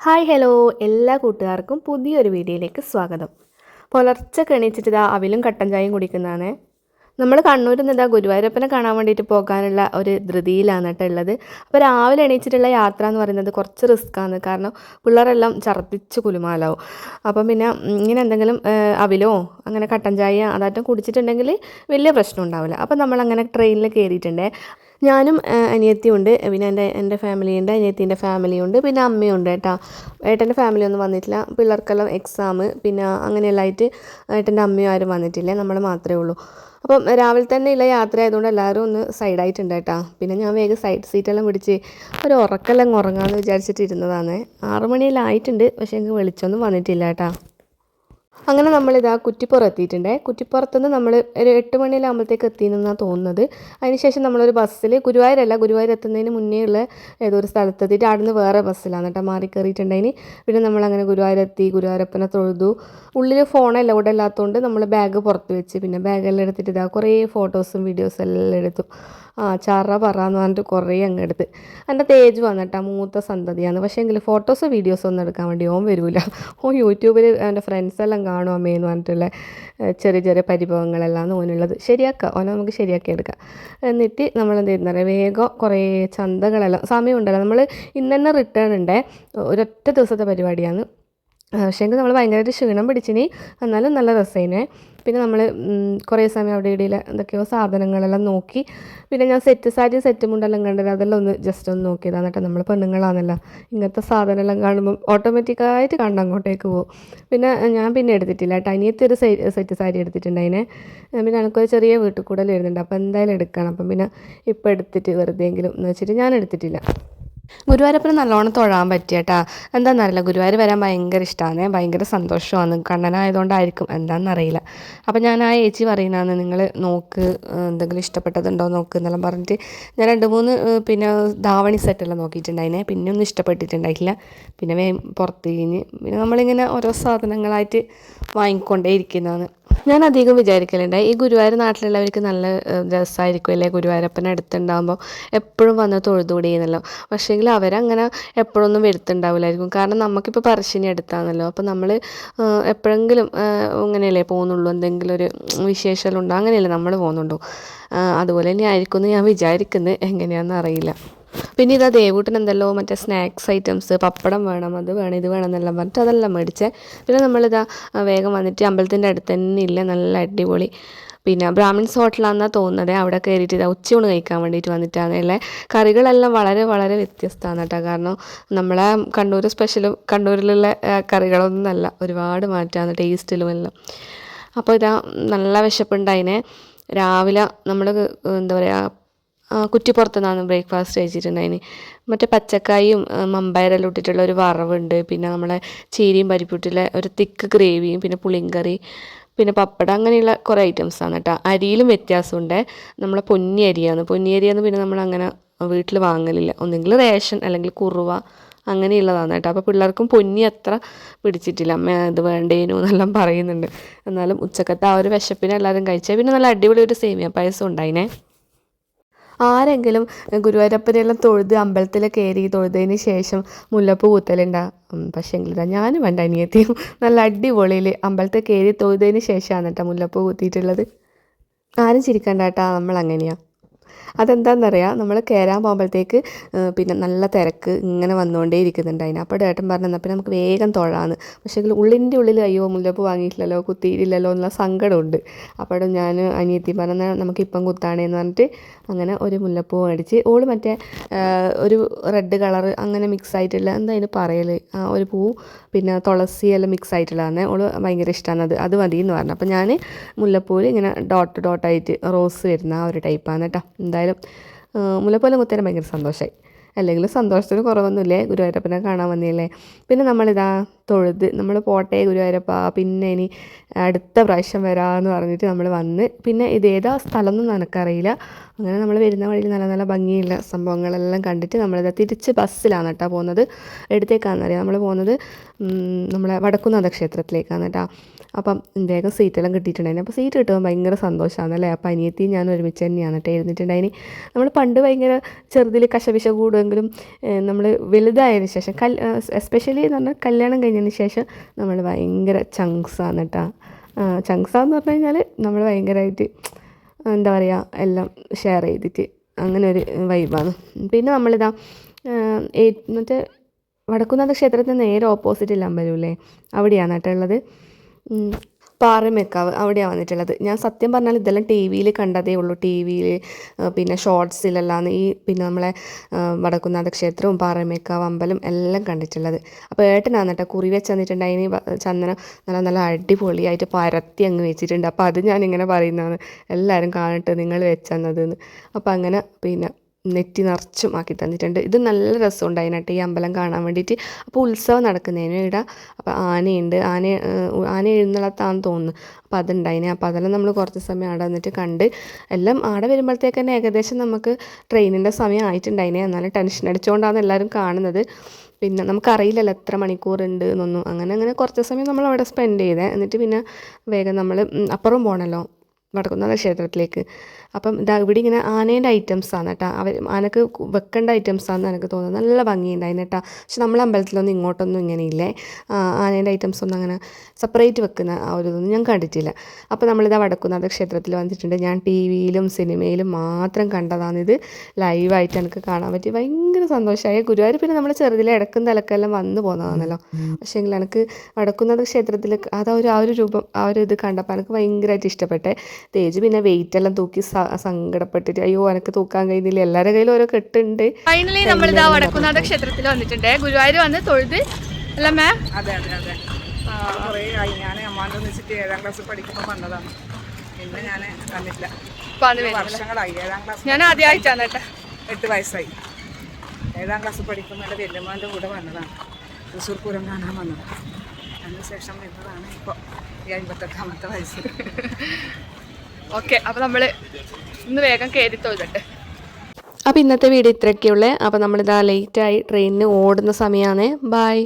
Hi hello എല്ലാ കൂട്ടുകാർക്കും പുതിയൊരു വീഡിയോയിലേക്ക് സ്വാഗതം. പുലർച്ചെ എണീച്ചിട്ട് ഇതാ അവിലും കട്ടൻ ചായയും കുടിക്കുന്നതാണ്. നമ്മൾ കണ്ണൂരിൽ നിന്ന് ഇതാ ഗുരുവായൂരപ്പനെ കാണാൻ വേണ്ടിയിട്ട് പോകാനുള്ള ഒരു ധൃതിയിലാണ് കേട്ടോ ഉള്ളത്. അപ്പോൾ രാവിലെ എണീച്ചിട്ടുള്ള യാത്ര എന്ന് പറയുന്നത് കുറച്ച് റിസ്ക്കാണ്. കാരണം പിള്ളേരെല്ലാം ഛർദ്ദിച്ച് കുലുമാലാവും. അപ്പം പിന്നെ ഇങ്ങനെ എന്തെങ്കിലും അവിലോ അങ്ങനെ കട്ടൻ ചായ അതായിട്ടും കുടിച്ചിട്ടുണ്ടെങ്കിൽ വലിയ പ്രശ്നം ഉണ്ടാവില്ല. അപ്പം നമ്മളങ്ങനെ ട്രെയിനിൽ കയറിയിട്ടുണ്ട്. ഞാനും അനിയത്തിയുണ്ട്, പിന്നെ എൻ്റെ ഫാമിലിയുണ്ട്, അനിയത്തീൻ്റെ ഫാമിലിയുണ്ട്, പിന്നെ അമ്മയുണ്ട് കേട്ടോ. ഏട്ടൻ്റെ ഫാമിലി ഒന്നും വന്നിട്ടില്ല, പിള്ളേർക്കെല്ലാം എക്സാം പിന്നെ അങ്ങനെയെല്ലാം ആയിട്ട് ഏട്ടൻ്റെ അമ്മയും ആരും വന്നിട്ടില്ല, നമ്മൾ മാത്രമേ ഉള്ളൂ. അപ്പം രാവിലെ തന്നെ ഉള്ള യാത്ര ആയതുകൊണ്ട് എല്ലാവരും ഒന്ന് സൈഡായിട്ടുണ്ട് കേട്ടോ. പിന്നെ ഞാൻ വേഗം സൈഡ് സീറ്റെല്ലാം പിടിച്ച് ഒരു ഉറക്കെല്ലാം ഉറങ്ങാമെന്ന് വിചാരിച്ചിട്ട് ഇരുന്നതാണ്. 6 മണിയെല്ലാം ആയിട്ടുണ്ട്, പക്ഷേ എനിക്ക് വെളിച്ചമൊന്നും വന്നിട്ടില്ല കേട്ടോ. അങ്ങനെ നമ്മളിതാ കുറ്റിപ്പുറം എത്തിയിട്ടുണ്ട്. കുറ്റിപ്പുറത്തുനിന്ന് നമ്മൾ ഒരു 8 മണിയിലാകുമ്പോഴത്തേക്ക് എത്തിയെന്നാണ് തോന്നുന്നത്. അതിനുശേഷം നമ്മളൊരു ബസ്സിൽ ഗുരുവായൂർ എത്തുന്നതിന് മുന്നേ ഉള്ള ഏതോ ഒരു സ്ഥലത്തെത്തിയിട്ട് അവിടുന്ന് വേറെ ബസ്സിലാണ് കേട്ടോ മാറി കയറിയിട്ടുണ്ടായിന്. പിന്നെ നമ്മളങ്ങനെ ഗുരുവായൂരെത്തി, ഗുരുവായൂരപ്പനെ തൊഴുതു. ഉള്ളിൽ ഫോണെല്ലാം ഇവിടെ ഇല്ലാത്തതുകൊണ്ട് നമ്മൾ ബാഗ് പുറത്ത് വെച്ച്, പിന്നെ ബാഗെല്ലാം എടുത്തിട്ട് ഇതാ കുറേ ഫോട്ടോസും വീഡിയോസും എല്ലാം എടുത്തു. ചറ പറയാന്ന് പറഞ്ഞിട്ട് കുറേ അങ്ങ് എടുത്ത്. എൻ്റെ തേജ് വന്നിട്ടാ മൂത്ത സന്തതിയാണ്. പക്ഷേ എങ്കിൽ ഫോട്ടോസോ വീഡിയോസോ ഒന്നും എടുക്കാൻ വേണ്ടി ഓൻ വരില്ല. യൂട്യൂബിൽ എൻ്റെ ഫ്രണ്ട്സെല്ലാം കാണും അമ്മയെന്ന് പറഞ്ഞിട്ടുള്ള ചെറിയ ചെറിയ പരിഭവങ്ങളെല്ലാം ഓനുള്ളത്. ഓനെ നമുക്ക് ശരിയാക്കി എടുക്കാം. എന്നിട്ട് നമ്മൾ എന്ത് ചെയ്യുന്ന പറയുക, വേഗം കുറേ ചന്തകളെല്ലാം സമയമുണ്ടല്ലോ, നമ്മൾ ഇന്ന് തന്നെ റിട്ടേൺ ഉണ്ട്. ഒരൊറ്റ ദിവസത്തെ പരിപാടിയാണ്. പക്ഷേങ്കിൽ നമ്മൾ ഭയങ്കരമായിട്ട് ക്ഷീണം പിടിച്ചിനി, എന്നാലും നല്ല രസേനെ. പിന്നെ നമ്മൾ കുറേ സമയം അവിടെ ഇടയിൽ എന്തൊക്കെയോ സാധനങ്ങളെല്ലാം നോക്കി. പിന്നെ ഞാൻ സെറ്റ് മുണ്ടെല്ലാം കണ്ടത് അതെല്ലാം ഒന്ന് ജസ്റ്റ് ഒന്ന് നോക്കിയതാണ് കേട്ടോ. നമ്മൾ പെണ്ണുങ്ങളാണല്ലോ, ഇങ്ങനത്തെ സാധനമെല്ലാം കാണുമ്പം ഓട്ടോമാറ്റിക്കായിട്ട് കണ്ടങ്ങോട്ടേക്ക് പോകും. പിന്നെ ഞാൻ പിന്നെ എടുത്തിട്ടില്ല കേട്ടോ. അനിയത്തി ഒരു സെറ്റ് സാരി എടുത്തിട്ടുണ്ട് അതിനെ. പിന്നെ എനിക്കൊരു ചെറിയ വീട്ടിൽ കൂടെ വരുന്നുണ്ട്, അപ്പോൾ എന്തായാലും എടുക്കണം. അപ്പം പിന്നെ ഇപ്പോൾ എടുത്തിട്ട് വെറുതെയെങ്കിലും എന്ന് വെച്ചിട്ട് ഞാൻ എടുത്തിട്ടില്ല. ഗുരുവായൂരപ്പന് നല്ലോണം തൊഴാൻ പറ്റിയേട്ടാ. എന്താണെന്നറിയില്ല, ഗുരുവായൂർ വരാൻ ഭയങ്കര ഇഷ്ടമാണ്, ഭയങ്കര സന്തോഷമാണ്. കണ്ണനായതുകൊണ്ടായിരിക്കും, എന്താണെന്നറിയില്ല. അപ്പം ഞാൻ ആ ചേച്ചി പറയുന്നതാണ്, നിങ്ങൾ നോക്ക് എന്തെങ്കിലും ഇഷ്ടപ്പെട്ടതുണ്ടോ നോക്ക് എന്നെല്ലാം പറഞ്ഞിട്ട് ഞാൻ 2-3 പിന്നെ ധാവണി സെറ്റെല്ലാം നോക്കിയിട്ടുണ്ടായിനെ. പിന്നെ ഒന്നും ഇഷ്ടപ്പെട്ടിട്ടുണ്ടായില്ല. പിന്നെ പുറത്ത് കഴിഞ്ഞ് പിന്നെ നമ്മളിങ്ങനെ ഓരോ സാധനങ്ങളായിട്ട് വാങ്ങിക്കൊണ്ടേ ഇരിക്കുന്നതാണ്. ഞാൻ അധികം വിചാരിക്കലുണ്ട്, ഈ ഗുരുവായൂർ നാട്ടിലുള്ളവർക്ക് നല്ല രസമായിരിക്കുമല്ലേ ഗുരുവായൂരപ്പനെ അടുത്തുണ്ടാകുമ്പോൾ എപ്പോഴും വന്ന് തൊഴുതുകൂടിയെന്നല്ലോ. പക്ഷേങ്കിൽ അവരങ്ങനെ എപ്പോഴൊന്നും വരുത്തുണ്ടാവില്ലായിരിക്കും. കാരണം നമുക്കിപ്പോൾ പറശ്ശിനി അടുത്താണല്ലോ. അപ്പോൾ നമ്മൾ എപ്പോഴെങ്കിലും ഇങ്ങനെയല്ലേ പോകുന്നുള്ളൂ, എന്തെങ്കിലും ഒരു വിശേഷം ഉണ്ടോ അങ്ങനെയല്ലേ നമ്മൾ പോകുന്നുണ്ടോ. അതുപോലെ തന്നെ ആയിരിക്കും എന്ന് ഞാൻ വിചാരിക്കുന്നത്, എങ്ങനെയാണെന്ന് അറിയില്ല. പിന്നെ ഇതാ ദേവൂട്ടൻ എന്തല്ലോ മറ്റേ സ്നാക്സ് ഐറ്റംസ്, പപ്പടം വേണം, അത് വേണം, ഇത് വേണം എന്നെല്ലാം പറഞ്ഞിട്ട് അതെല്ലാം മേടിച്ചേ. പിന്നെ നമ്മളിതാ വേഗം വന്നിട്ട് അമ്പലത്തിൻ്റെ അടുത്ത് തന്നെ ഇല്ല, നല്ല അടിപൊളി പിന്നെ ബ്രാഹ്മിൺസ് ഹോട്ടലാണെന്നാണ് തോന്നുന്നത്. അവിടെ കയറിയിട്ട് ഇതാ ഉച്ചയൂണ് കഴിക്കാൻ വേണ്ടിയിട്ട് വന്നിട്ടാണ് ഉള്ളത്. കറികളെല്ലാം വളരെ വളരെ വ്യത്യസ്തമാണ് കേട്ടോ. കാരണം നമ്മളെ കണ്ണൂർ സ്പെഷ്യലും കണ്ണൂരിലുള്ള കറികളൊന്നുമല്ല, ഒരുപാട് മാറ്റമാണ് ടേസ്റ്റിലും എല്ലാം. അപ്പോൾ ഇതാ നല്ല വിശപ്പുണ്ടായിനെ. രാവിലെ നമ്മൾ എന്താ പറയുക, കുറ്റിപ്പുറത്ത് നിന്നാണ് ബ്രേക്ക്ഫാസ്റ്റ് കഴിച്ചിട്ടുണ്ടായിന്. മറ്റേ പച്ചക്കായും മമ്പയറെല്ലാം ഇട്ടിട്ടുള്ള ഒരു വറവുണ്ട്, പിന്നെ നമ്മളെ ചീരയും പരിപ്പിട്ടുള്ള ഒരു തിക്ക് ഗ്രേവിയും, പിന്നെ പുളിങ്കറി, പിന്നെ പപ്പടം, അങ്ങനെയുള്ള കുറേ ഐറ്റംസാണ് കേട്ടോ. അരിയിലും വ്യത്യാസമുണ്ട്. നമ്മളെ പൊന്നി അരിയാണ് പിന്നെ നമ്മളങ്ങനെ വീട്ടിൽ വാങ്ങലില്ല, ഒന്നെങ്കിൽ റേഷൻ അല്ലെങ്കിൽ കുറുവ അങ്ങനെയുള്ളതാണ് കേട്ടോ. അപ്പോൾ പിള്ളേർക്കും പൊന്നി അത്ര പിടിച്ചിട്ടില്ല, അമ്മ ഇത് വേണ്ടേനു എന്നെല്ലാം പറയുന്നുണ്ട്. എന്നാലും ഉച്ചക്കത്തെ ആ ഒരു വിശപ്പിനെ എല്ലാവരും കഴിച്ചാൽ. പിന്നെ നല്ല അടിപൊളി ഒരു സേമിയ പായസം ഉണ്ടായിനെ. ആരെങ്കിലും ഗുരുവായൂരപ്പനെല്ലാം തൊഴുത് അമ്പലത്തിൽ കയറി തൊഴുതതിന് ശേഷം മുല്ലപ്പൂ കുത്തലുണ്ടാകും. പക്ഷേ എങ്കിലിതാ ഞാനും വേണ്ട അനിയത്തിയും നല്ല അടിപൊളിയിൽ അമ്പലത്തിൽ കയറി തൊഴുതതിന് ശേഷമാണ് കേട്ടോ മുല്ലപ്പൂ കുത്തിയിട്ടുള്ളത്. ആരും ചിരിക്കണ്ട കേട്ടോ, നമ്മളങ്ങനെയാണ്. അതെന്താണെന്നറിയാം, നമ്മൾ കയറാൻ പോകുമ്പോഴത്തേക്ക് പിന്നെ നല്ല തിരക്ക് ഇങ്ങനെ വന്നുകൊണ്ടേ ഇരിക്കുന്നുണ്ട് അതിന്. അപ്പോൾ ഏട്ടൻ പറഞ്ഞു എന്നാൽ പിന്നെ നമുക്ക് വേഗം തൊഴാന്ന്. പക്ഷേ ഉള്ളിൻ്റെ ഉള്ളിൽ അയ്യോ മുല്ലപ്പൂ വാങ്ങിയിട്ടില്ലല്ലോ, കുത്തിയിട്ടില്ലല്ലോ എന്നുള്ള സങ്കടമുണ്ട്. അപ്പോൾ ഞാൻ അനിയത്തി പറഞ്ഞാൽ നമുക്കിപ്പം കുത്താണേന്ന് പറഞ്ഞിട്ട് അങ്ങനെ ഒരു മുല്ലപ്പൂ മേടിച്ച്. ഓള് മറ്റേ ഒരു റെഡ് കളർ അങ്ങനെ മിക്സ് ആയിട്ടുള്ള എന്താ അതിന് പറയൽ, ഒരു പൂ പിന്നെ തുളസി എല്ലാം മിക്സ് ആയിട്ടുള്ളതാണ്. ഓള് ഭയങ്കര ഇഷ്ടമാണ്, അത് മതി എന്ന് പറഞ്ഞു. അപ്പോൾ ഞാൻ മുല്ലപ്പൂവിൽ ഇങ്ങനെ ഡോട്ടായിട്ട് റോസ് വരുന്ന ആ ഒരു ടൈപ്പാണ് കേട്ടോ. എന്തായാലും മുല്ലപ്പൂവെല്ലാം കുത്തേരം ഭയങ്കര സന്തോഷമായി. അല്ലെങ്കിൽ സന്തോഷത്തിന് കുറവൊന്നുമില്ലേ, ഗുരുവായൂരപ്പനെ കാണാൻ വന്നില്ലേ. പിന്നെ നമ്മളിതാ തൊഴുത് നമ്മൾ പോട്ടെ ഗുരുവായൂരപ്പ, പിന്നെ ഇനി അടുത്ത പ്രാവശ്യം വരാമെന്ന് പറഞ്ഞിട്ട് നമ്മൾ വന്ന്, പിന്നെ ഇതേതാ സ്ഥലമൊന്നും എനിക്കറിയില്ല. അങ്ങനെ നമ്മൾ വരുന്ന വഴിയിൽ നല്ല നല്ല ഭംഗിയുള്ള സംഭവങ്ങളെല്ലാം കണ്ടിട്ട് നമ്മളിത് തിരിച്ച് ബസ്സിലാണ് കേട്ടോ പോകുന്നത്. എടുത്തേക്കാണെന്നറിയാം നമ്മൾ പോകുന്നത് നമ്മളെ വടക്കുംനാഥ ക്ഷേത്രത്തിലേക്കാണ് കേട്ടോ. അപ്പം വേഗം സീറ്റെല്ലാം കിട്ടിയിട്ടുണ്ടായിരുന്നു. അപ്പോൾ സീറ്റ് കിട്ടുമ്പോൾ ഭയങ്കര സന്തോഷമാണല്ലേ. അപ്പോൾ അനിയത്തി ഞാൻ ഒരുമിച്ച് തന്നെയാണ് കേട്ടോ എഴുന്നിട്ടുണ്ടായിന്. നമ്മൾ പണ്ട് ഭയങ്കര ചെറുതിൽ കശപിശ കൂടുമെങ്കിലും നമ്മൾ വലുതായതിനു ശേഷം എസ്പെഷ്യലി എന്ന് പറഞ്ഞാൽ കല്യാണം കഴിഞ്ഞതിന് ശേഷം നമ്മൾ ഭയങ്കര ചങ്ക്സാണ് കേട്ടോ. ചങ്ക്സാന്ന് പറഞ്ഞു കഴിഞ്ഞാൽ നമ്മൾ ഭയങ്കരമായിട്ട് എന്താ പറയുക എല്ലാം ഷെയർ ചെയ്തിട്ട് അങ്ങനെ ഒരു വൈബാണ്. പിന്നെ നമ്മളിതാ മറ്റേ വടക്കുംനാഥ ക്ഷേത്രത്തിന് നേരെ ഓപ്പോസിറ്റിൽ അമ്പലമില്ലേ, അവിടെയാണ് കേട്ടോ ഉള്ളത്. പാറമേക്കാവ് അവിടെയാണ് വന്നിട്ടുള്ളത്. ഞാൻ സത്യം പറഞ്ഞാൽ ഇതെല്ലാം ടി വിയിൽ കണ്ടതേ ഉള്ളൂ. ടി വിയിൽ പിന്നെ ഷോർട്സിലെല്ലാം പിന്നെ നമ്മളെ വടക്കുംനാഥ ക്ഷേത്രവും പാറമേക്കാവ് അമ്പലം എല്ലാം കണ്ടിട്ടുള്ളത്. അപ്പോൾ ഏട്ടനാണ് കേട്ടോ കുറി വെച്ച് തന്നിട്ടുണ്ട്. അതിന് ചന്ദനം നല്ല നല്ല അടിപൊളിയായിട്ട് പരത്തി അങ്ങ് വെച്ചിട്ടുണ്ട്. അപ്പോൾ അത് ഞാനിങ്ങനെ പറയുന്നതാണ്, എല്ലാവരും കാണട്ടെ നിങ്ങൾ വെച്ചെന്നതെന്ന്. അപ്പോൾ അങ്ങനെ പിന്നെ നെറ്റി നിറച്ചും ആക്കി തന്നിട്ടുണ്ട്. ഇത് നല്ല രസമുണ്ടായിനട്ടെ ഈ അമ്പലം കാണാൻ വേണ്ടിയിട്ട്. അപ്പോൾ ഉത്സവം നടക്കുന്നതിന് ഇവിടെ അപ്പോൾ ആനയുണ്ട്, ആന എഴുന്നള്ളത്താന്ന് തോന്നുന്നു. അപ്പോൾ അതുണ്ടായിനെ. അപ്പോൾ അതെല്ലാം നമ്മൾ കുറച്ച് സമയം അവിടെ വന്നിട്ട് കണ്ട് എല്ലാം അവിടെ വരുമ്പോഴത്തേക്ക് തന്നെ ഏകദേശം നമുക്ക് ട്രെയിനിൻ്റെ സമയം ആയിട്ടുണ്ടായിനെ. എന്നാലും ടെൻഷൻ അടിച്ചുകൊണ്ടാണ് എല്ലാവരും കാണുന്നത്. പിന്നെ നമുക്കറിയില്ലല്ലോ എത്ര മണിക്കൂറുണ്ട് എന്നൊന്നും. അങ്ങനെ കുറച്ച് സമയം നമ്മൾ അവിടെ സ്പെൻഡ് ചെയ്തേ. എന്നിട്ട് പിന്നെ വേഗം നമ്മൾ അപ്പുറം പോകണമല്ലോ വടക്കുംനാഥ ക്ഷേത്രത്തിലേക്ക്. അപ്പം ഇതാ ഇവിടെ ഇങ്ങനെ ആനേൻ്റെ ഐറ്റംസാണ് കേട്ടോ. ആനക്ക് വെക്കേണ്ട ഐറ്റംസാണെന്ന് എനിക്ക് തോന്നുന്നത്. നല്ല ഭംഗിയുണ്ടായിരുന്നു കേട്ടോ. പക്ഷെ നമ്മളെ അമ്പലത്തിലൊന്നും ഇങ്ങോട്ടൊന്നും ഇങ്ങനെയില്ലേ, ആനേൻ്റെ ഐറ്റംസ് ഒന്നും അങ്ങനെ സെപ്പറേറ്റ് വെക്കുന്ന ആ ഒരു ഇതൊന്നും ഞാൻ കണ്ടിട്ടില്ല. അപ്പോൾ നമ്മളിതാ വടക്കുംനാഥ ക്ഷേത്രത്തിൽ വന്നിട്ടുണ്ട്. ഞാൻ ടി വിയിലും സിനിമയിലും മാത്രം കണ്ടതാണിത്. ലൈവായിട്ട് എനിക്ക് കാണാൻ പറ്റി. ഭയങ്കര സന്തോഷമായി. ഗുരുവായൂർ പിന്നെ നമ്മൾ ചെറുതിലെ ഇടക്കും തലക്കെല്ലാം വന്നു പോകുന്നതാണല്ലോ. പക്ഷേ എങ്കിൽ എനിക്ക് വടക്കുംനാഥ ക്ഷേത്രത്തിൽ ആ ഒരു രൂപം ആ ഒരു ഇത് കണ്ടപ്പോൾ എനിക്ക് ഭയങ്കരമായിട്ട് ഇഷ്ടപ്പെട്ടെ. തേജ് പിന്നെ വെയിറ്റ് എല്ലാം തൂക്കി സങ്കടപ്പെട്ടിട്ട് അയ്യോ എനിക്ക് തൂക്കാൻ കഴിയുന്നില്ല, എല്ലാവരുടെ കയ്യിലും ഓരോ കെട്ടുണ്ട്. ഫൈനലി നമ്മളിതാ വടക്കുംനാഥ ക്ഷേത്രത്തിൽ വന്നിട്ടുണ്ട്. ഗുരുവായൂർ വന്ന് തൊഴുത് അല്ല മാം? അതെ അതെ അതെ. കുറേ ആയി. ഞാൻ അമ്മാൻ്റെ ഒന്നിച്ചിട്ട് 7ാം ക്ലാസ്സിൽ പഠിക്കുമ്പോൾ വന്നതാണ്. പിന്നെ ഞാൻ വന്നിട്ടില്ല. വർഷങ്ങളായി. 7ാം ക്ലാസ് ഞാൻ ആദ്യമായിട്ടാണ് കേട്ടോ. 8 വയസ്സായി. 7ാം ക്ലാസ്സിൽ പഠിക്കുമ്പോൾ എൻ്റെ വല്യമ്മേൻ്റെ കൂടെ വന്നതാണ്. തൃശ്ശൂർ പൂരം കാണാൻ വന്നതാണ്. അതിനുശേഷം വരുന്നതാണ് ഇപ്പോൾ ഈ 58ാമത്തെ വയസ്സിൽ. ഓക്കെ, അപ്പോൾ നമ്മൾ ഇന്ന് വേഗം കയറി തൊഴുതട്ടെ. അപ്പോൾ ഇന്നത്തെ വീഡിയോ ഇത്രയൊക്കെയുള്ളേ. അപ്പോൾ നമ്മളിതാ ലേറ്റായി ട്രെയിനിന് ഓടുന്ന സമയമാണ്. ബൈ.